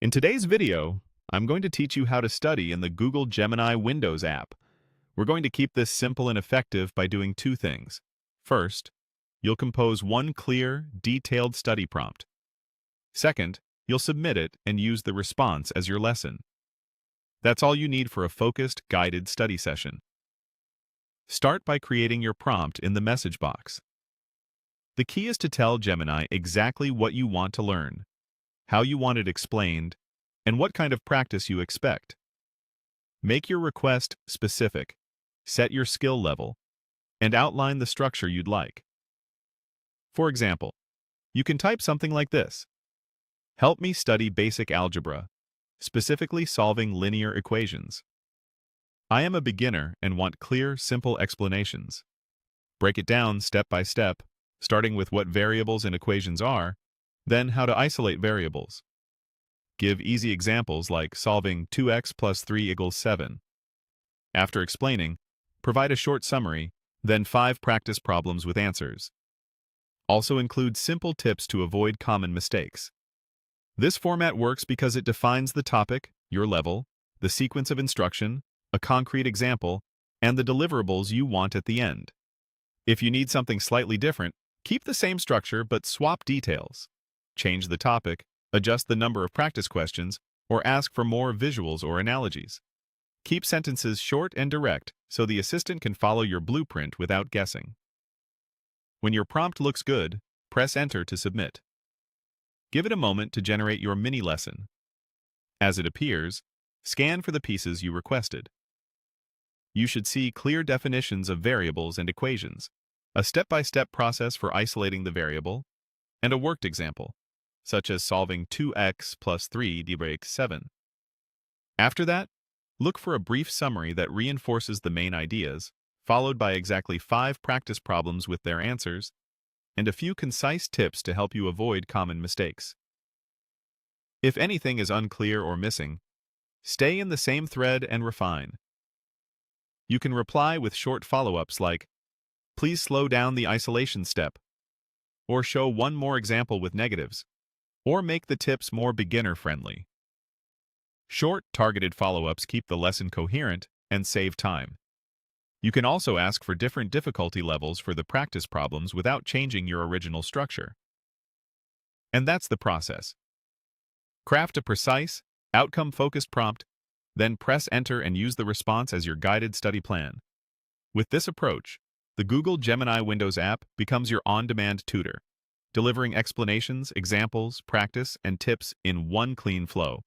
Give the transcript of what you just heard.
In today's video, I'm going to teach you how to study in the Google Gemini Windows app. We're going to keep this simple and effective by doing two things. First, you'll compose one clear, detailed study prompt. Second, you'll submit it and use the response as your lesson. That's all you need for a focused, guided study session. Start by creating your prompt in the message box. The key is to tell Gemini exactly what you want to learn, how you want it explained, and what kind of practice you expect. Make your request specific, set your skill level, and outline the structure you'd like. For example, you can type something like this: "Help me study basic algebra, specifically solving linear equations. I am a beginner and want clear, simple explanations. Break it down step by step, starting with what variables and equations are, then how to isolate variables. Give easy examples like solving 2x plus 3 equals 7. After explaining, provide a short summary, then 5 practice problems with answers. Also include simple tips to avoid common mistakes. This format works because it defines the topic, your level, the sequence of instruction, a concrete example, and the deliverables you want at the end. If you need something slightly different, keep the same structure but swap details. Change the topic, adjust the number of practice questions, or ask for more visuals or analogies. Keep sentences short and direct so the assistant can follow your blueprint without guessing. When your prompt looks good, press Enter to submit. Give it a moment to generate your mini lesson. As it appears, scan for the pieces you requested. You should see clear definitions of variables and equations, a step-by-step process for isolating the variable, and a worked example, such as solving 2x plus 3 equals 7. After that, look for a brief summary that reinforces the main ideas, followed by exactly 5 practice problems with their answers, and a few concise tips to help you avoid common mistakes. If anything is unclear or missing, stay in the same thread and refine. You can reply with short follow-ups like, "Please slow down the isolation step," or show one more example with negatives, or make the tips more beginner-friendly. Short, targeted follow-ups keep the lesson coherent and save time. You can also ask for different difficulty levels for the practice problems without changing your original structure. And that's the process. Craft a precise, outcome-focused prompt, then press Enter and use the response as your guided study plan. With this approach, the Google Gemini Windows app becomes your on-demand tutor, delivering explanations, examples, practice, and tips in one clean flow.